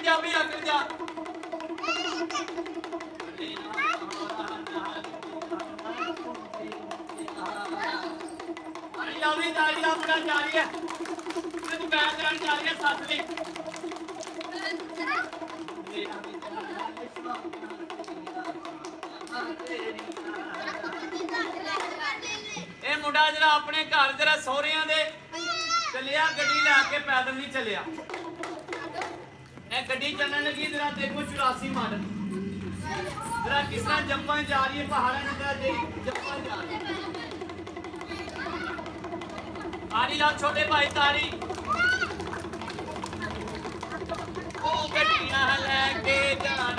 जा भैया कर जा जावी दाड़ी दा मुंडा जा रही है तू बैठ जा रही है सच दी ਇਹ ਮੁੰਡਾ ਜਿਹੜਾ ਆਪਣੇ ਘਰ ਜਿਹੜਾ ਸਹੁਰਿਆਂ ਦੇ ਚੱਲਿਆ ਗੱਡੀ ਲੈ ਕੇ ਪੈਦਲ ਨਹੀਂ ਚੱਲਿਆ ਇਹ ਗੱਡੀ ਚੱਲਣ ਲੱਗੀ ਜਰਾ ਦੇਖੋ 84 ਮਾਡਲ जरा किस तरह जंपा जा रही है पहाड़ा की तरह जंपा जा रही है तारी लाओ छोटे भाई तारी ओ गड्डियां लेके जाना